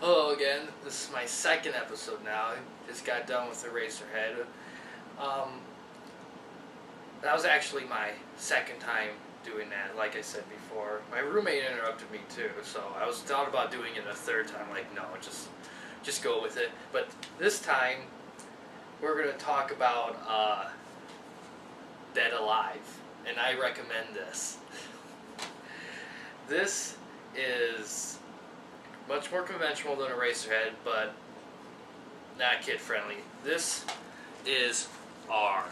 Hello again. This is my second episode now. I just got done with Eraserhead. That was actually my second time doing that, like I said before. My roommate interrupted me too, so I was thought about doing it a third time. Like, no, just go with it. But this time, we're going to talk about Dead Alive, and I recommend this. This is much more conventional than Eraserhead, but not kid-friendly. This is R.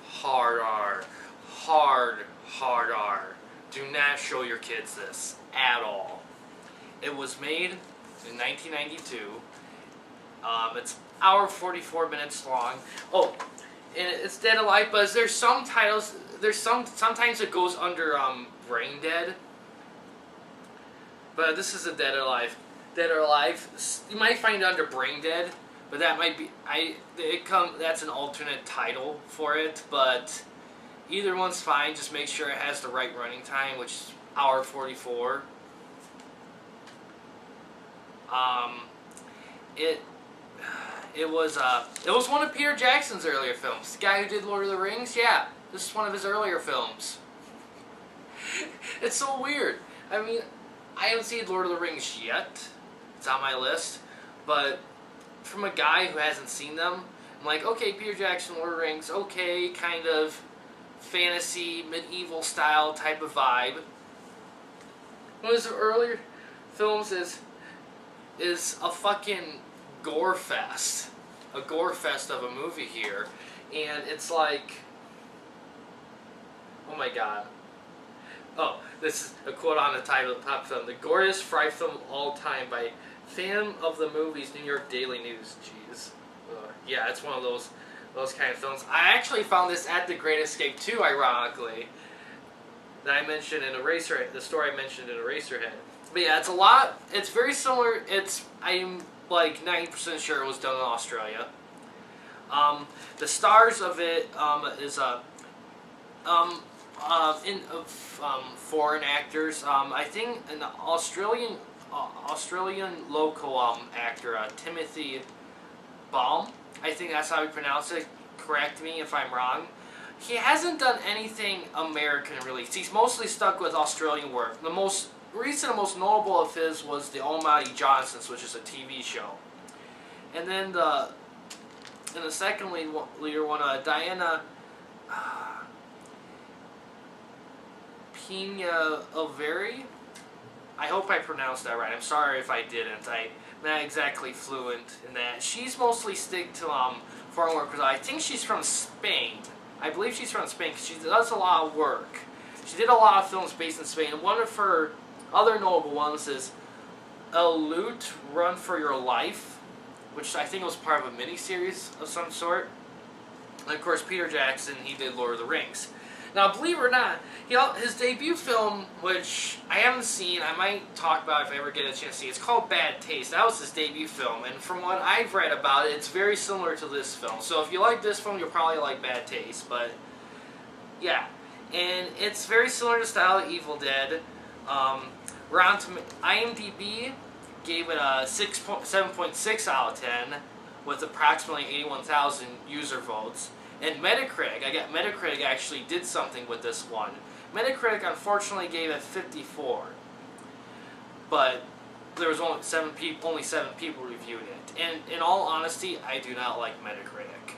Hard R. Hard R. Do not show your kids this at all. It was made in 1992. It's hour 44 minutes long. Oh, and it's Dead Alive, but there's some titles. Sometimes it goes under Braindead. But this is a Dead Alive. Dead or Alive. You might find it under Braindead, but that might be that's an alternate title for it. But either one's fine. Just make sure it has the right running time, which is hour 44. It was one of Peter Jackson's earlier films. The guy who did Lord of the Rings. Yeah, this is one of his earlier films. It's so weird. I mean, I haven't seen Lord of the Rings yet. It's on my list. But from a guy who hasn't seen them, I'm like, okay, Peter Jackson, Lord of the Rings, okay, kind of fantasy, medieval style type of vibe. One of his earlier films is a fucking gore fest. A gore fest of a movie here. And it's like, oh my god. Oh, this is a quote on the title of the top film. The goriest fright film of all time by fan of the movies, New York Daily News. Jeez. Yeah, it's one of those kind of films. I actually found this at The Great Escape 2, ironically. That I mentioned in Eraserhead. The story I mentioned in Eraserhead. But yeah, it's very similar. I'm like 90% sure it was done in Australia. The stars of it is foreign actors. I think an Australian local actor, Timothy Baum. I think that's how you pronounce it. Correct me if I'm wrong. He hasn't done anything American released. He's mostly stuck with Australian work. The most recent and most notable of his was The Almighty Johnsons, which is a TV show. And then the second leader one, Diana Pina Overi. I hope I pronounced that right. I'm sorry if I didn't. I'm not exactly fluent in that. She's mostly stick to foreign work because I think she's from Spain. I believe she's from Spain because she does a lot of work. She did a lot of films based in Spain. And one of her other notable ones is El Loot, Run for Your Life, which I think was part of a miniseries of some sort. And of course, Peter Jackson, he did Lord of the Rings. Now, believe it or not, his debut film, which I haven't seen, I might talk about if I ever get a chance to see, it's called Bad Taste. That was his debut film, and from what I've read about it, it's very similar to this film. So if you like this film, you'll probably like Bad Taste, but yeah. And it's very similar to style of Evil Dead. IMDb gave it a 7.6 out of 10 with approximately 81,000 user votes. And Metacritic actually did something with this one. Metacritic unfortunately gave it 54. But there was only seven people reviewed it. And in all honesty, I do not like Metacritic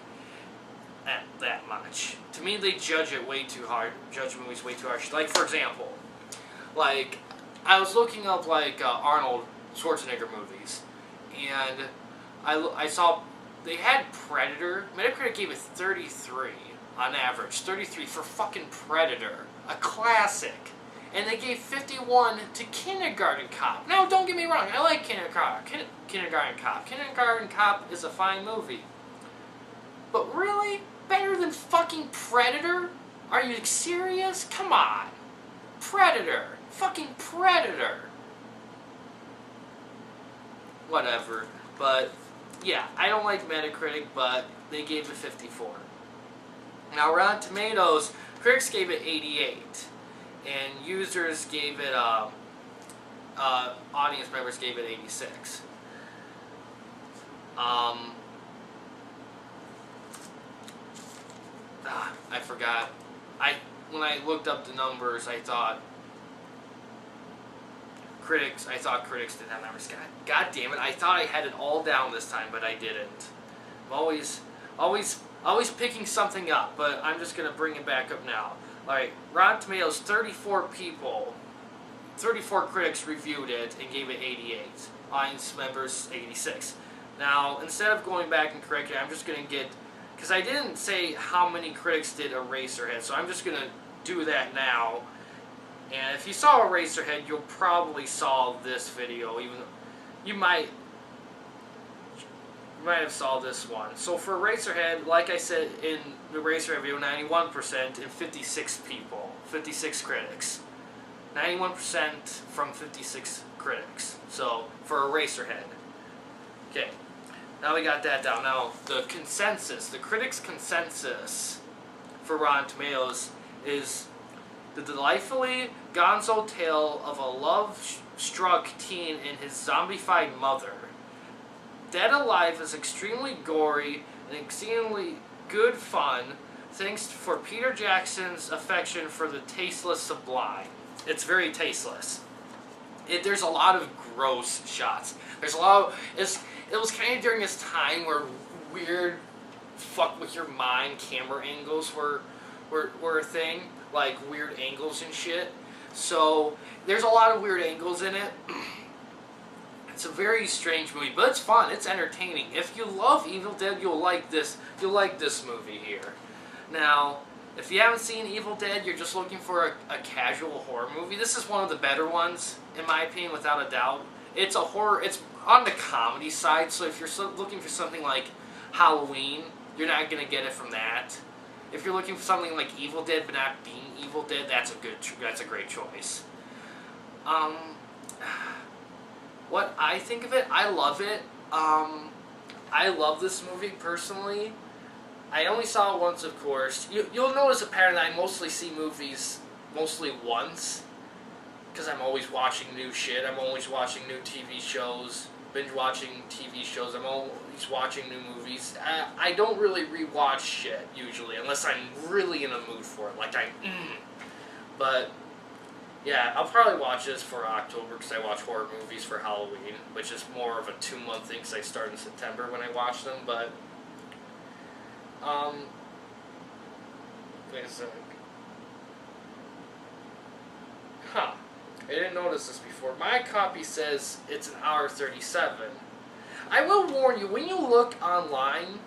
that much. To me, they judge it way too hard. Judge movies way too harsh. Like, for example, like I was looking up like Arnold Schwarzenegger movies, and I saw they had Predator. Metacritic gave it 33 on average. 33 for fucking Predator, a classic. And they gave 51 to Kindergarten Cop. Now, don't get me wrong, I like Kindergarten Cop. Kindergarten Cop is a fine movie. But really? Better than fucking Predator? Are you serious? Come on. Predator. Fucking Predator. Whatever. But yeah, I don't like Metacritic, but they gave it 54. Now, Rotten Tomatoes, critics gave it 88, and users gave it, audience members gave it 86. Um, I forgot. When I looked up the numbers, I thought critics didn't have numbers. God damn it! I thought I had it all down this time, but I didn't. I'm always picking something up, but I'm just gonna bring it back up now. Like Rotten Tomatoes, 34 critics reviewed it and gave it 88. Audience members 86. Now instead of going back and correcting, I'm just gonna get, because I didn't say how many critics did Eraserhead, so I'm just gonna do that now. And if you saw Eraserhead, you'll probably saw this video. Even you might have saw this one. So for Eraserhead, like I said in the Eraserhead video, 91% and 56 critics. 91% from 56 critics. So for Eraserhead. Okay, now we got that down. Now the critics' consensus for Rotten Tomatoes is the delightfully gonzo tale of a love-struck teen and his zombified mother. Dead Alive is extremely gory and exceedingly good fun, thanks for Peter Jackson's affection for the tasteless sublime. It's very tasteless. There's a lot of gross shots. There's a lot of... It was kind of during this time where weird fuck with your mind camera angles were a thing. Like weird angles and shit. So there's a lot of weird angles in it. It's a very strange movie, but it's fun. It's entertaining. If you love Evil Dead, you'll like this. You'll like this movie here. Now, if you haven't seen Evil Dead, you're just looking for a casual horror movie. This is one of the better ones, in my opinion, without a doubt. It's a horror. It's on the comedy side. So if you're looking for something like Halloween, you're not gonna get it from that. If you're looking for something like Evil Dead but not being Evil Dead, that's a great choice. What I think of it, I love it. I love this movie personally. I only saw it once, of course. You'll notice a pattern that I mostly see movies mostly once, because I'm always watching new shit. I'm always watching new TV shows, binge watching TV shows. I'm always watching new movies. I don't really rewatch shit usually, unless I'm really in a mood for it. Like But yeah, I'll probably watch this for October because I watch horror movies for Halloween, which is more of a 2-month thing because I start in September when I watch them. But wait a sec. Huh. I didn't notice this before. My copy says it's an hour 37. I will warn you, when you look online,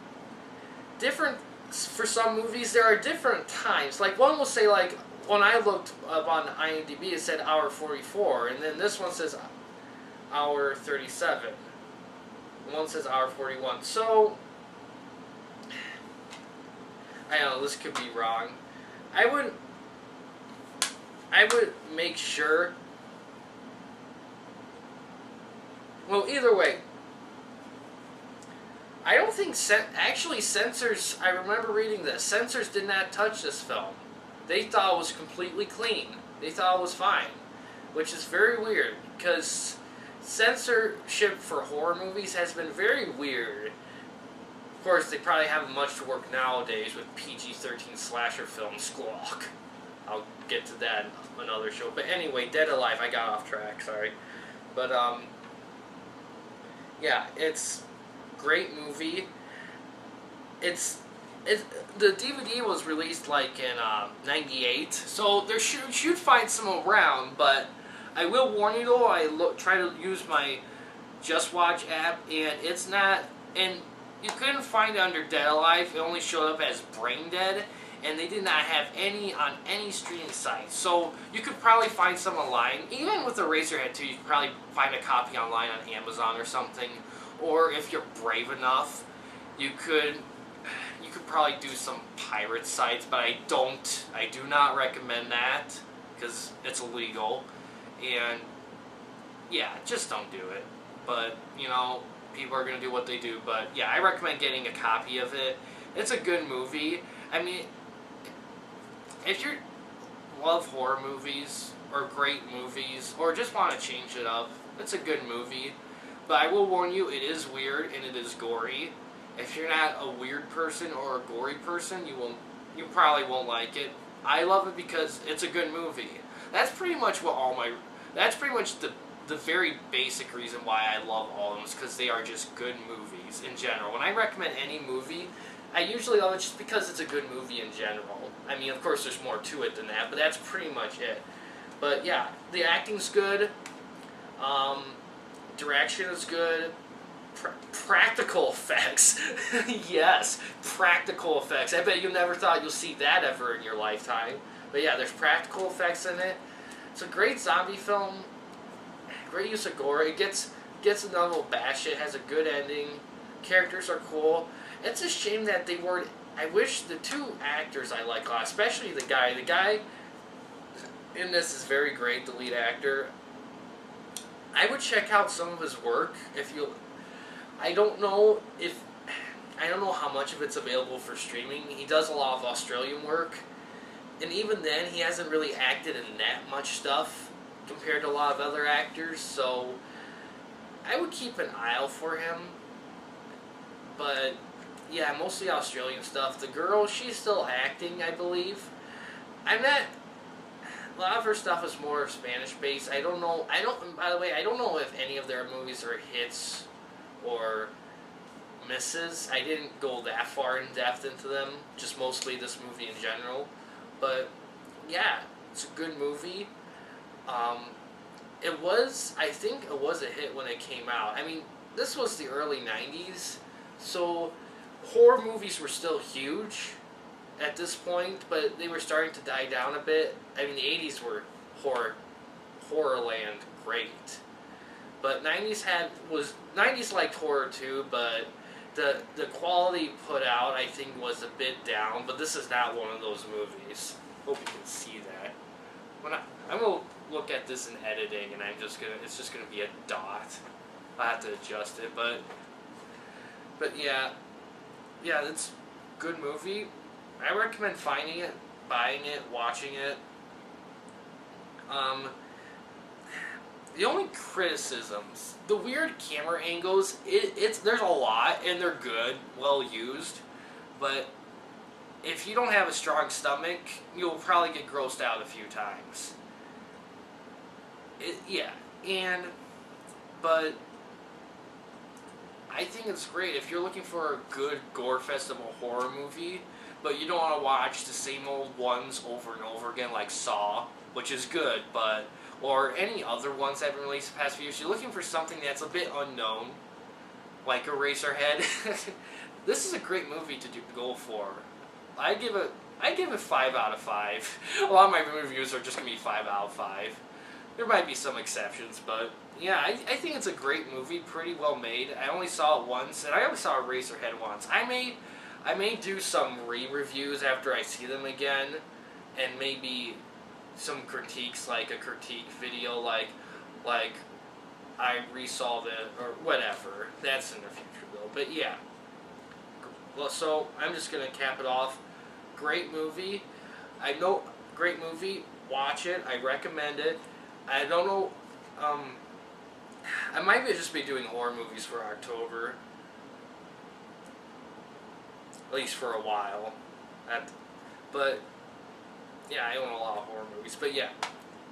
for some movies, there are different times. Like, one will say, like, when I looked up on IMDb, it said hour 44, and then this one says hour 37. One says hour 41. So, I don't know, this could be wrong. I would make sure. Well, either way, I don't think actually censors. I remember reading this. Censors did not touch this film. They thought it was completely clean. They thought it was fine, which is very weird because censorship for horror movies has been very weird. Of course, they probably have much to work nowadays with PG-13 slasher film Squawk. I'll get to that in another show. But anyway, Dead Alive, I got off track, sorry. But, yeah, it's a great movie. The DVD was released, like, in, 98, so there should find some around, but I will warn you, though, I try to use my Just Watch app, and it's not, and you couldn't find it under Dead Alive. It only showed up as Braindead, and they did not have any on any streaming site. So you could probably find some online. Even with Eraserhead 2, you could probably find a copy online on Amazon or something. Or if you're brave enough, you could probably do some pirate sites, but I do not recommend that because it's illegal. And yeah, just don't do it. But, you know, people are going to do what they do. But yeah, I recommend getting a copy of it. It's a good movie. I mean, if you love horror movies or great movies or just want to change it up, it's a good movie. But I will warn you, it is weird and it is gory. If you're not a weird person or a gory person, you probably won't like it. I love it because it's a good movie. That's pretty much that's pretty much the very basic reason why I love all of them, is because they are just good movies in general. When I recommend any movie, I usually love it just because it's a good movie in general. I mean, of course, there's more to it than that, but that's pretty much it. But yeah, the acting's good. Direction is good. Practical effects. Yes, practical effects. I bet you never thought you'll see that ever in your lifetime. But yeah, there's practical effects in it. It's a great zombie film. Great use of gore. It gets another little bash. It has a good ending. Characters are cool. It's a shame that they weren't. I wish the two actors I like a lot, especially the guy. The guy in this is very great, the lead actor. I would check out some of his work if you. I don't know how much of it's available for streaming. He does a lot of Australian work, and even then, he hasn't really acted in that much stuff compared to a lot of other actors. So I would keep an eye out for him. But yeah, mostly Australian stuff. The girl, she's still acting, I believe. I'm not. A lot of her stuff is more Spanish based. I don't know. By the way, I don't know if any of their movies are hits or misses. I didn't go that far in depth into them. Just mostly this movie in general. But yeah, it's a good movie. I think it was a hit when it came out. I mean, this was the early 90s, so horror movies were still huge at this point, but they were starting to die down a bit. I mean, the 80s were horrorland great. But 90s liked horror too, but the quality put out, I think, was a bit down, but this is not one of those movies. Hope you can see that. I'm going to look at this in editing, and it's just going to be a dot. I'll have to adjust it, but yeah, it's a good movie. I recommend finding it, buying it, watching it. The only criticisms, the weird camera angles, there's a lot, and they're good, well used, but if you don't have a strong stomach, you'll probably get grossed out a few times. But I think it's great if you're looking for a good gore festival horror movie, but you don't want to watch the same old ones over and over again, like Saw, which is good, or any other ones that have been released the past few years. You're looking for something that's a bit unknown, like Eraserhead. This is a great movie to go for. I give it 5 out of 5. A lot of my reviews are just gonna be 5 out of 5. There might be some exceptions, but yeah, I think it's a great movie, pretty well made. I only saw it once, and I only saw Eraserhead once. I may do some re-reviews after I see them again, and maybe some critiques, like a critique video, like I resolve it, or whatever. That's in the future, though. But yeah. Well, so I'm just going to cap it off. Great movie. Great movie. Watch it. I recommend it. I don't know, I might just be doing horror movies for October. At least for a while. But yeah, I own a lot of horror movies. But yeah,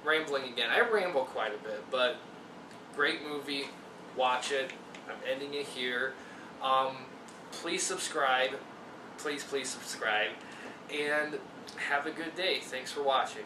rambling again. I ramble quite a bit, but great movie. Watch it. I'm ending it here. Please subscribe. Please subscribe. And have a good day. Thanks for watching.